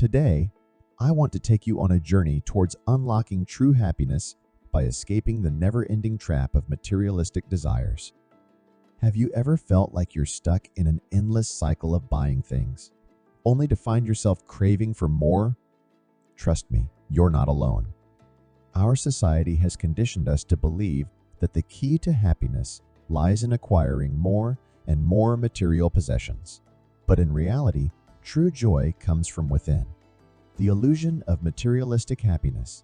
Today, I want to take you on a journey towards unlocking true happiness by escaping the never-ending trap of materialistic desires. Have you ever felt like you're stuck in an endless cycle of buying things, only to find yourself craving for more? Trust me, you're not alone. Our society has conditioned us to believe that the key to happiness lies in acquiring more and more material possessions. But in reality, true joy comes from within. The illusion of materialistic happiness.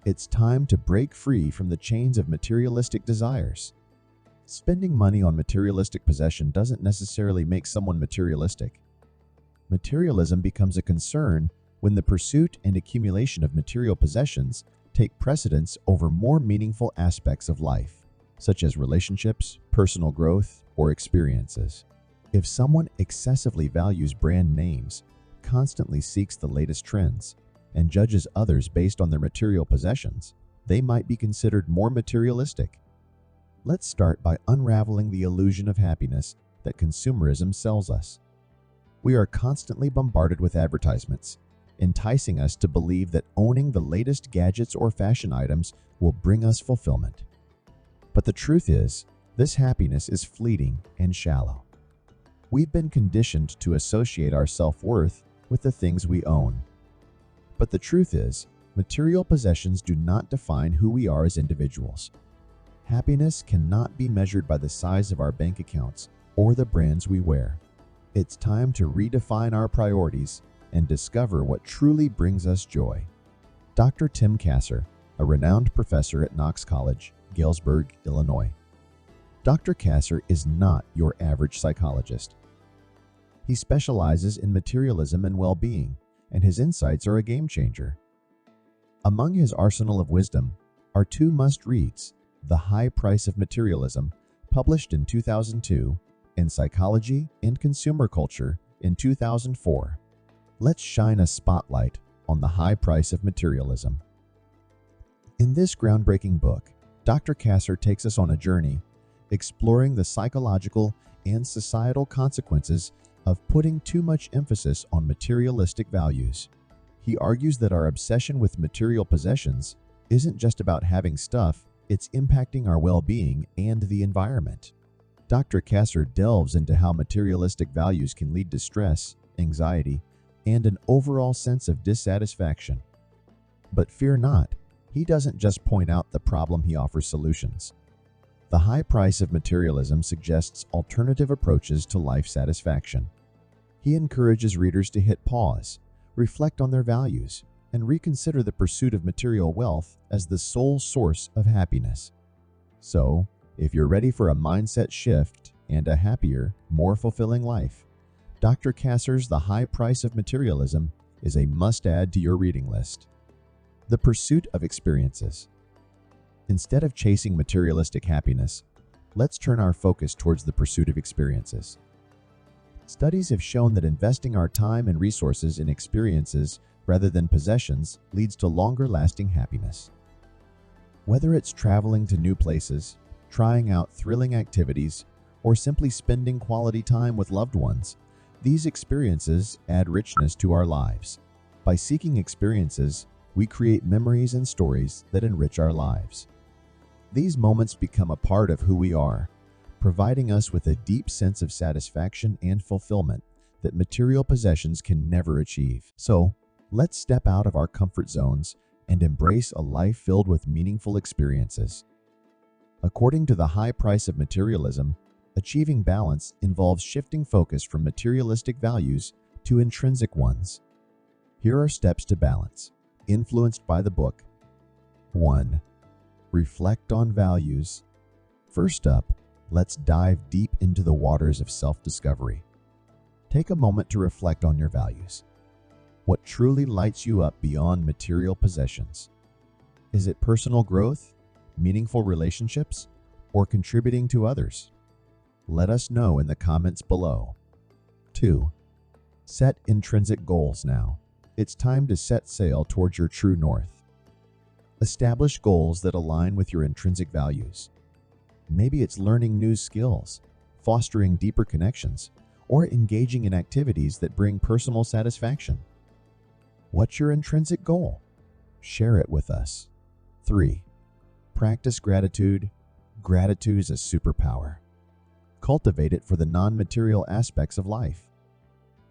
It's time to break free from the chains of materialistic desires. Spending money on materialistic possession doesn't necessarily make someone materialistic. Materialism becomes a concern when the pursuit and accumulation of material possessions take precedence over more meaningful aspects of life, such as relationships, personal growth, or experiences. If someone excessively values brand names, constantly seeks the latest trends, and judges others based on their material possessions, they might be considered more materialistic. Let's start by unraveling the illusion of happiness that consumerism sells us. We are constantly bombarded with advertisements, enticing us to believe that owning the latest gadgets or fashion items will bring us fulfillment. But the truth is, this happiness is fleeting and shallow. We've been conditioned to associate our self-worth with the things we own. But the truth is, material possessions do not define who we are as individuals. Happiness cannot be measured by the size of our bank accounts or the brands we wear. It's time to redefine our priorities and discover what truly brings us joy. Dr. Tim Kasser, a renowned professor at Knox College, Galesburg, Illinois. Dr. Kasser is not your average psychologist. He specializes in materialism and well-being, and his insights are a game changer. Among his arsenal of wisdom are two must-reads: The High Price of Materialism, published in 2002, and Psychology and Consumer Culture in 2004. Let's shine a spotlight on the high price of materialism. In this groundbreaking book, Dr. Kasser takes us on a journey exploring the psychological and societal consequences of putting too much emphasis on materialistic values. He argues that our obsession with material possessions isn't just about having stuff, it's impacting our well-being and the environment. Dr. Kasser delves into how materialistic values can lead to stress, anxiety, and an overall sense of dissatisfaction. But fear not, he doesn't just point out the problem, he offers solutions. The High Price of Materialism suggests alternative approaches to life satisfaction. He encourages readers to hit pause, reflect on their values, and reconsider the pursuit of material wealth as the sole source of happiness. So, if you're ready for a mindset shift and a happier, more fulfilling life, Dr. Kasser's The High Price of Materialism is a must-add to your reading list. The Pursuit of Experiences. Instead of chasing materialistic happiness, let's turn our focus towards the pursuit of experiences. Studies have shown that investing our time and resources in experiences rather than possessions leads to longer-lasting happiness. Whether it's traveling to new places, trying out thrilling activities, or simply spending quality time with loved ones, these experiences add richness to our lives. By seeking experiences, we create memories and stories that enrich our lives. These moments become a part of who we are, providing us with a deep sense of satisfaction and fulfillment that material possessions can never achieve. So, let's step out of our comfort zones and embrace a life filled with meaningful experiences. According to The High Price of Materialism, achieving balance involves shifting focus from materialistic values to intrinsic ones. Here are steps to balance, influenced by the book. 1. Reflect on values. First up, let's dive deep into the waters of self-discovery. Take a moment to reflect on your values. What truly lights you up beyond material possessions? Is it personal growth, meaningful relationships, or contributing to others? Let us know in the comments below. 2. Set intrinsic goals now. It's time to set sail towards your true north. Establish goals that align with your intrinsic values. Maybe it's learning new skills, fostering deeper connections, or engaging in activities that bring personal satisfaction. What's your intrinsic goal? Share it with us. 3. Practice gratitude. Gratitude is a superpower. Cultivate it for the non-material aspects of life.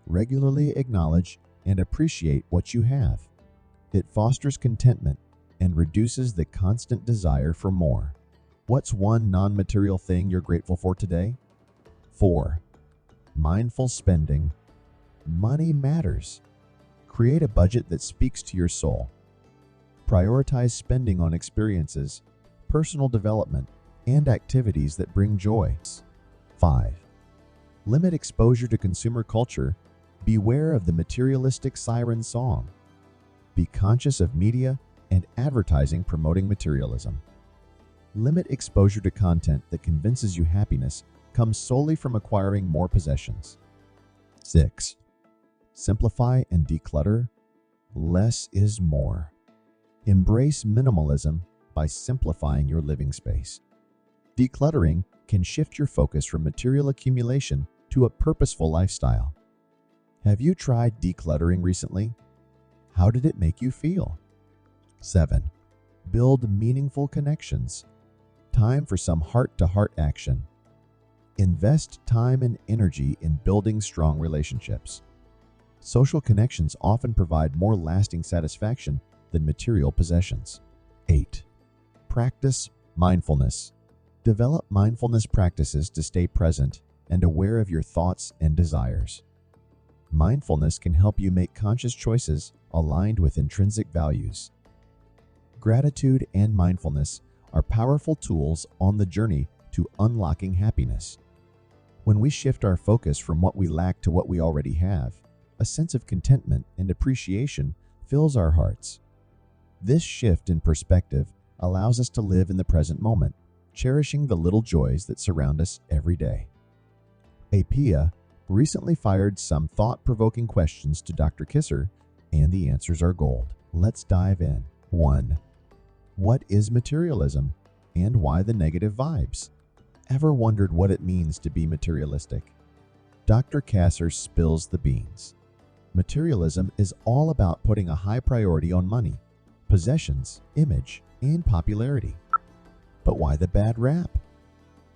Regularly acknowledge and appreciate what you have. It fosters contentment and reduces the constant desire for more. What's one non-material thing you're grateful for today? 4. Mindful spending. Money matters. Create a budget that speaks to your soul. Prioritize spending on experiences, personal development, and activities that bring joy. 5. Limit exposure to consumer culture. Beware of the materialistic siren song. Be conscious of media and advertising promoting materialism. Limit exposure to content that convinces you happiness comes solely from acquiring more possessions. 6. Simplify and declutter. Less is more. Embrace minimalism by simplifying your living space. Decluttering can shift your focus from material accumulation to a purposeful lifestyle. Have you tried decluttering recently? How did it make you feel? 7. Build meaningful connections. Time for some heart-to-heart action. Invest time and energy in building strong relationships. Social connections often provide more lasting satisfaction than material possessions. 8. Practice mindfulness. Develop mindfulness practices to stay present and aware of your thoughts and desires. Mindfulness can help you make conscious choices aligned with intrinsic values. Gratitude and mindfulness are powerful tools on the journey to unlocking happiness. When we shift our focus from what we lack to what we already have, a sense of contentment and appreciation fills our hearts. This shift in perspective allows us to live in the present moment, cherishing the little joys that surround us every day. APIA recently fired some thought-provoking questions to Dr. Kisser, and the answers are gold. Let's dive in. 1. What is materialism, and why the negative vibes? Ever wondered what it means to be materialistic? Dr. Kasser spills the beans. Materialism is all about putting a high priority on money, possessions, image, and popularity. But why the bad rap?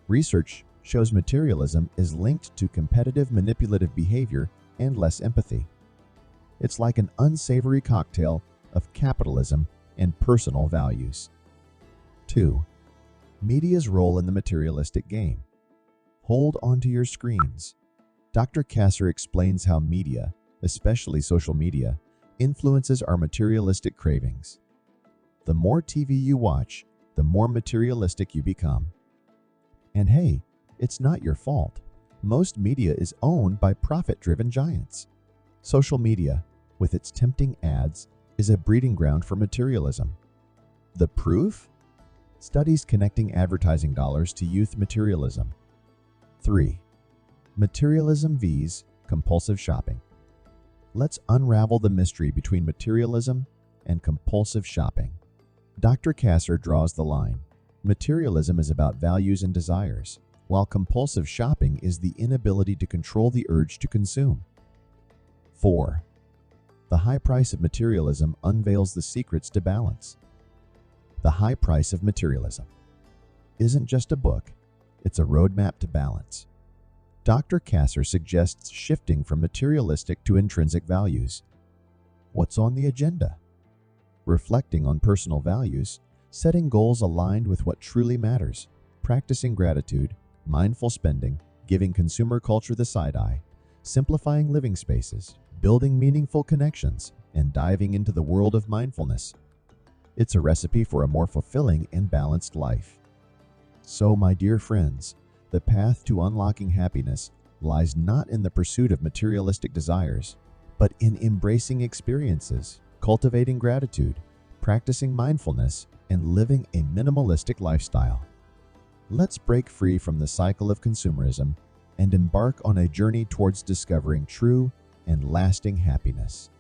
Research shows materialism is linked to competitive manipulative behavior and less empathy. It's like an unsavory cocktail of capitalism and personal values. 2. Media's role in the materialistic game. Hold onto your screens. Dr. Kasser explains how media, especially social media, influences our materialistic cravings. The more TV you watch, the more materialistic you become. And hey, it's not your fault. Most media is owned by profit-driven giants. Social media, with its tempting ads, is a breeding ground for materialism. The proof? Studies connecting advertising dollars to youth materialism. 3. Materialism vs. compulsive shopping. Let's unravel the mystery between materialism and compulsive shopping. Dr. Kasser draws the line. Materialism is about values and desires, while compulsive shopping is the inability to control the urge to consume. 4. The High Price of Materialism unveils the secrets to balance. The High Price of Materialism isn't just a book, it's a roadmap to balance. Dr. Kasser suggests shifting from materialistic to intrinsic values. What's on the agenda? Reflecting on personal values, setting goals aligned with what truly matters, practicing gratitude, mindful spending, giving consumer culture the side-eye, simplifying living spaces, building meaningful connections, and diving into the world of mindfulness. It's a recipe for a more fulfilling and balanced life. So, my dear friends, the path to unlocking happiness lies not in the pursuit of materialistic desires, but in embracing experiences, cultivating gratitude, practicing mindfulness, and living a minimalistic lifestyle. Let's break free from the cycle of consumerism and embark on a journey towards discovering true and lasting happiness.